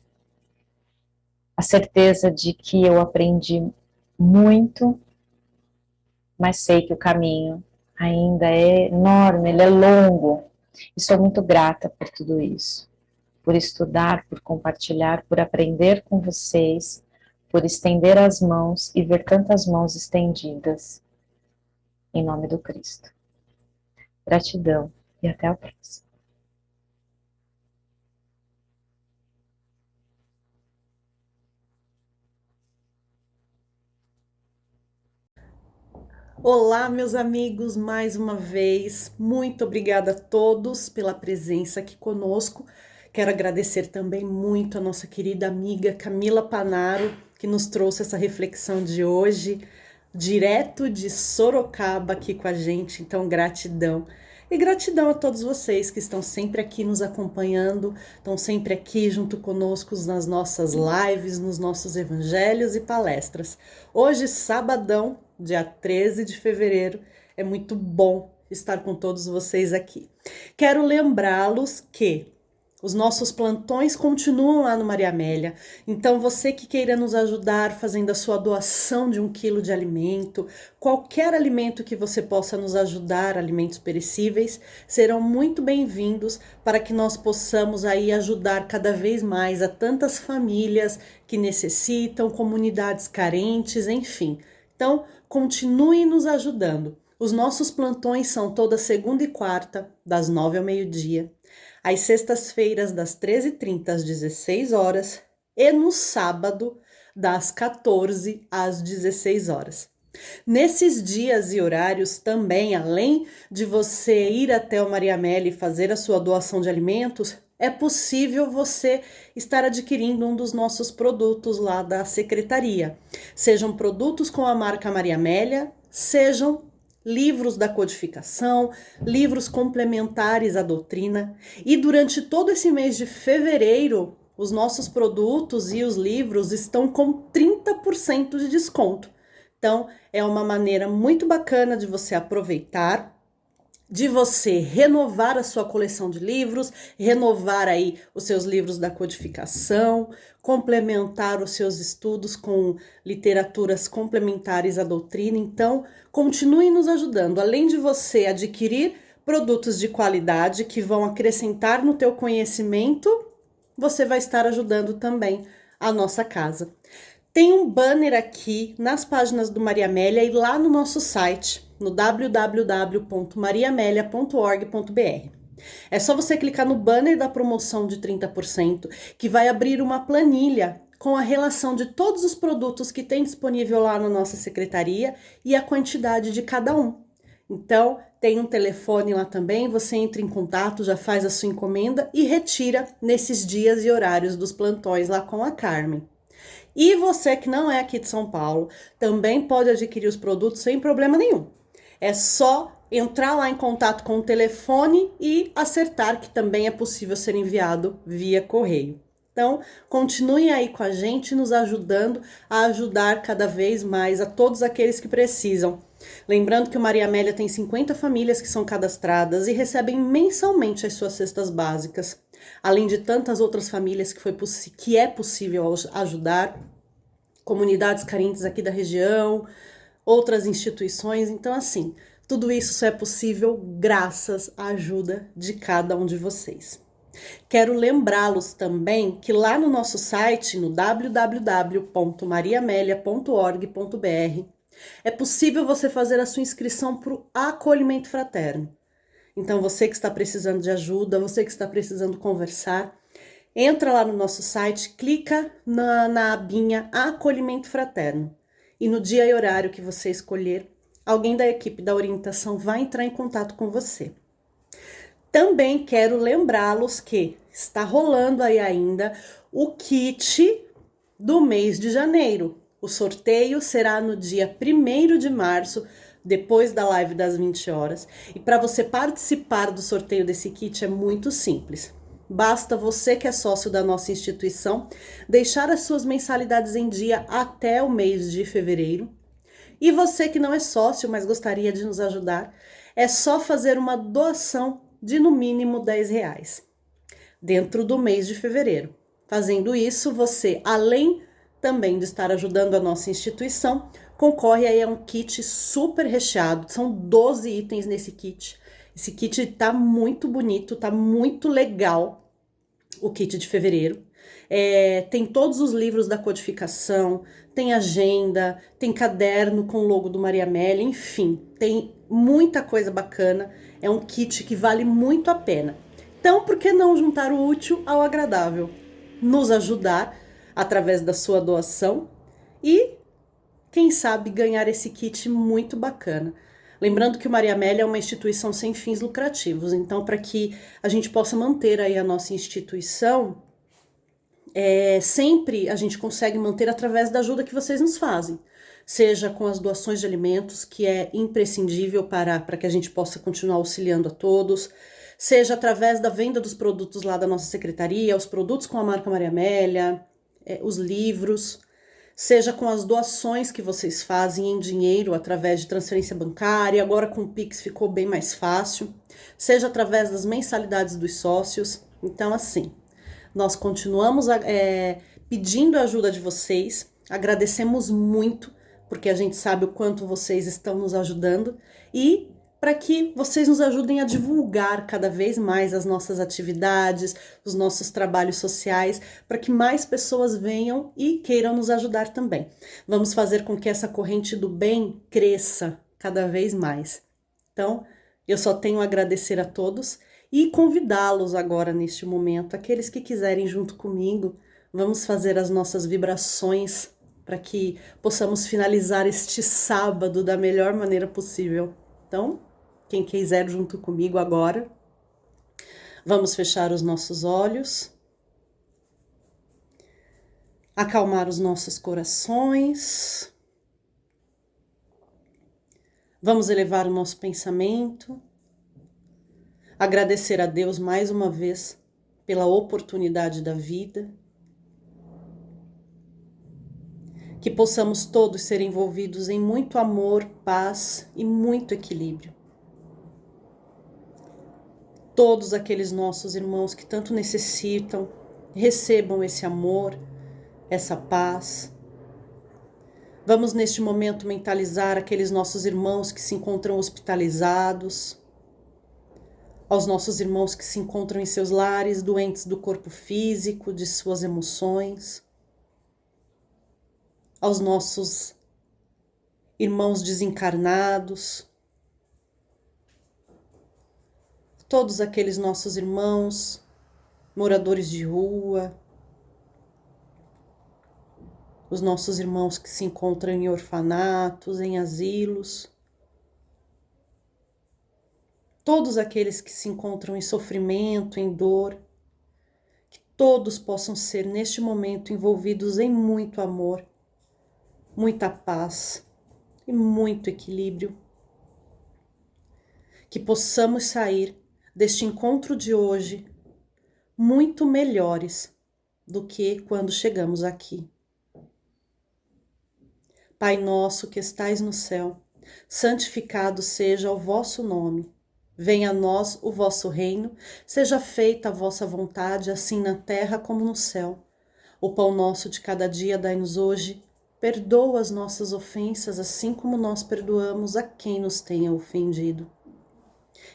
[SPEAKER 1] a certeza de que eu aprendi muito, mas sei que o caminho ainda é enorme, ele é longo, e sou muito grata por tudo isso, por estudar, por compartilhar, por aprender com vocês, por estender as mãos e ver tantas mãos estendidas, em nome do Cristo. Gratidão e até a próxima.
[SPEAKER 2] Olá, meus amigos, mais uma vez, muito obrigada a todos pela presença aqui conosco. Quero agradecer também muito a nossa querida amiga Camila Panaro, que nos trouxe essa reflexão de hoje, direto de Sorocaba aqui com a gente, então gratidão. E gratidão a todos vocês que estão sempre aqui nos acompanhando, estão sempre aqui junto conosco nas nossas lives, nos nossos evangelhos e palestras. Hoje, sabadão, dia 13 de fevereiro, é muito bom estar com todos vocês aqui. Quero lembrá-los que os nossos plantões continuam lá no Maria Amélia, então você que queira nos ajudar fazendo a sua doação de 1 quilo de alimento, qualquer alimento que você possa nos ajudar, alimentos perecíveis, serão muito bem-vindos para que nós possamos aí ajudar cada vez mais a tantas famílias que necessitam, comunidades carentes, enfim. Então, continue nos ajudando. Os nossos plantões são toda segunda e quarta, das 9 ao meio-dia. Às sextas-feiras, das 13h30 às 16 horas, e no sábado, das 14 às 16 horas. Nesses dias e horários também, além de você ir até o Maria Amélia e fazer a sua doação de alimentos, é possível você estar adquirindo um dos nossos produtos lá da secretaria. Sejam produtos com a marca Maria Amélia, sejam livros da codificação, livros complementares à doutrina. E durante todo esse mês de fevereiro, os nossos produtos e os livros estão com 30% de desconto. Então, é uma maneira muito bacana de você aproveitar, de você renovar a sua coleção de livros, renovar aí os seus livros da codificação, complementar os seus estudos com literaturas complementares à doutrina. Então, continue nos ajudando. Além de você adquirir produtos de qualidade que vão acrescentar no teu conhecimento, você vai estar ajudando também a nossa casa. Tem um banner aqui nas páginas do Maria Amélia e lá no nosso site, no www.mariamelia.org.br. É só você clicar no banner da promoção de 30%, que vai abrir uma planilha com a relação de todos os produtos que tem disponível lá na nossa secretaria e a quantidade de cada um. Então, tem um telefone lá também, você entra em contato, já faz a sua encomenda e retira nesses dias e horários dos plantões lá com a Carmen. E você que não é aqui de São Paulo, também pode adquirir os produtos sem problema nenhum. É só entrar lá em contato com o telefone e acertar que também é possível ser enviado via correio. Então, continue aí com a gente, nos ajudando a ajudar cada vez mais a todos aqueles que precisam. Lembrando que o Maria Amélia tem 50 famílias que são cadastradas e recebem mensalmente as suas cestas básicas, além de tantas outras famílias que é possível ajudar, comunidades carentes aqui da região, outras instituições. Então, assim, tudo isso só é possível graças à ajuda de cada um de vocês. Quero lembrá-los também que lá no nosso site, no www.mariamelia.org.br, é possível você fazer a sua inscrição para o acolhimento fraterno. Então, você que está precisando de ajuda, você que está precisando conversar, entra lá no nosso site, clica na abinha Acolhimento Fraterno. E no dia e horário que você escolher, alguém da equipe da orientação vai entrar em contato com você. Também quero lembrá-los que está rolando aí ainda o kit do mês de janeiro. O sorteio será no dia 1º de março, depois da live das 20 horas. E para você participar do sorteio desse kit é muito simples. Basta você que é sócio da nossa instituição deixar as suas mensalidades em dia até o mês de fevereiro. E você que não é sócio, mas gostaria de nos ajudar, é só fazer uma doação de no mínimo R$ 10 dentro do mês de fevereiro. Fazendo isso, você, além também de estar ajudando a nossa instituição, concorre aí a um kit super recheado. São 12 itens nesse kit. Esse kit tá muito bonito, tá muito legal, o kit de fevereiro. Tem todos os livros da codificação, tem agenda, tem caderno com o logo do Maria Amélia, enfim, tem muita coisa bacana. É um kit que vale muito a pena. Então, por que não juntar o útil ao agradável? Nos ajudar através da sua doação e, quem sabe, ganhar esse kit muito bacana. Lembrando que o Maria Amélia é uma instituição sem fins lucrativos, então para que a gente possa manter aí a nossa instituição, sempre a gente consegue manter através da ajuda que vocês nos fazem, seja com as doações de alimentos, que é imprescindível para que a gente possa continuar auxiliando a todos, seja através da venda dos produtos lá da nossa secretaria, os produtos com a marca Maria Amélia, os livros, seja com as doações que vocês fazem em dinheiro através de transferência bancária, agora com o Pix ficou bem mais fácil, seja através das mensalidades dos sócios. Então, assim, nós continuamos pedindo a ajuda de vocês, agradecemos muito, porque a gente sabe o quanto vocês estão nos ajudando, e para que vocês nos ajudem a divulgar cada vez mais as nossas atividades, os nossos trabalhos sociais, para que mais pessoas venham e queiram nos ajudar também. Vamos fazer com que essa corrente do bem cresça cada vez mais. Então, eu só tenho a agradecer a todos e convidá-los agora neste momento, aqueles que quiserem junto comigo, vamos fazer as nossas vibrações para que possamos finalizar este sábado da melhor maneira possível. Então, quem quiser junto comigo agora, vamos fechar os nossos olhos, acalmar os nossos corações, vamos elevar o nosso pensamento, agradecer a Deus mais uma vez pela oportunidade da vida, que possamos todos ser envolvidos em muito amor, paz e muito equilíbrio. Todos aqueles nossos irmãos que tanto necessitam, recebam esse amor, essa paz. Vamos neste momento mentalizar aqueles nossos irmãos que se encontram hospitalizados, aos nossos irmãos que se encontram em seus lares, doentes do corpo físico, de suas emoções, aos nossos irmãos desencarnados, todos aqueles nossos irmãos, moradores de rua, os nossos irmãos que se encontram em orfanatos, em asilos, todos aqueles que se encontram em sofrimento, em dor, que todos possam ser neste momento envolvidos em muito amor, muita paz e muito equilíbrio. Que possamos sair deste encontro de hoje muito melhores do que quando chegamos aqui. Pai nosso que estais no céu, santificado seja o vosso nome. Venha a nós o vosso reino, seja feita a vossa vontade, assim na terra como no céu. O pão nosso de cada dia dai-nos hoje. Perdoa as nossas ofensas, assim como nós perdoamos a quem nos tenha ofendido.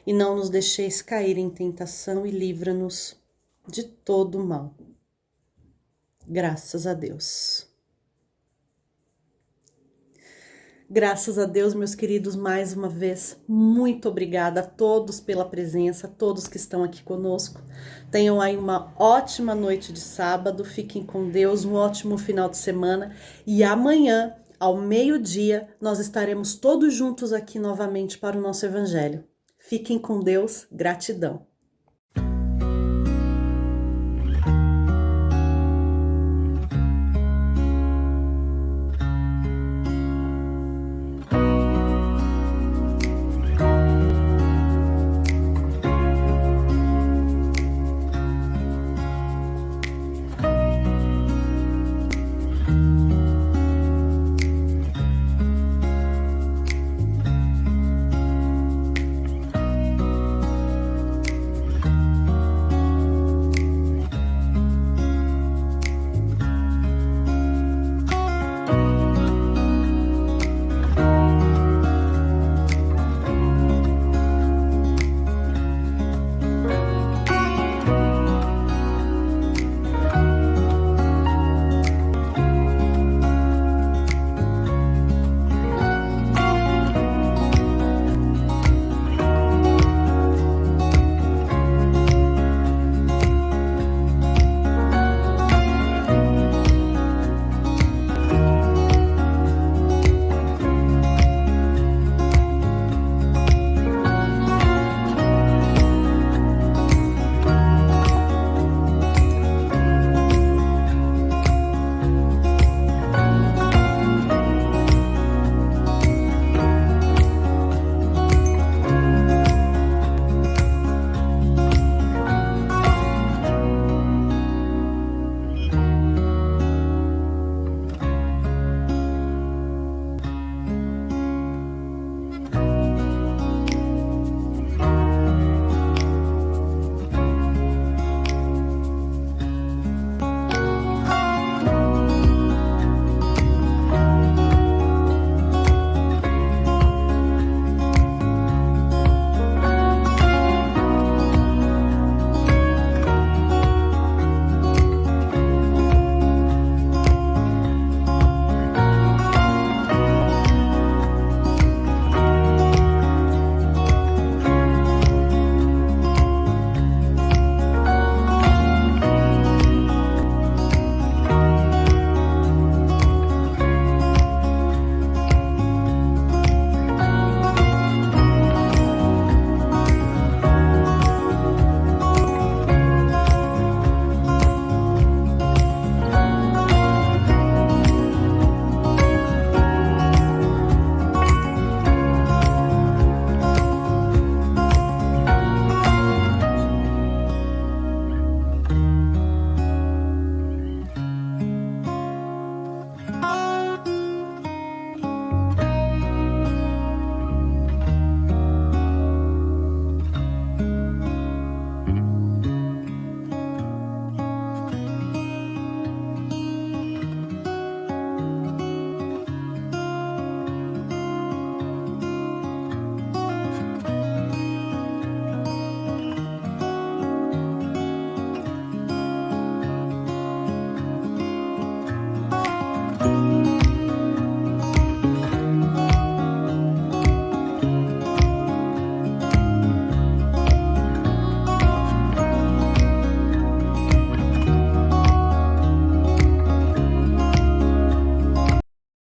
[SPEAKER 2] E não nos deixeis cair em tentação e livra-nos de todo o mal. Graças a Deus. Graças a Deus, meus queridos, mais uma vez, muito obrigada a todos pela presença, a todos que estão aqui conosco. Tenham aí uma ótima noite de sábado, fiquem com Deus, um ótimo final de semana e amanhã, ao meio-dia, nós estaremos todos juntos aqui novamente para o nosso Evangelho. Fiquem com Deus, gratidão.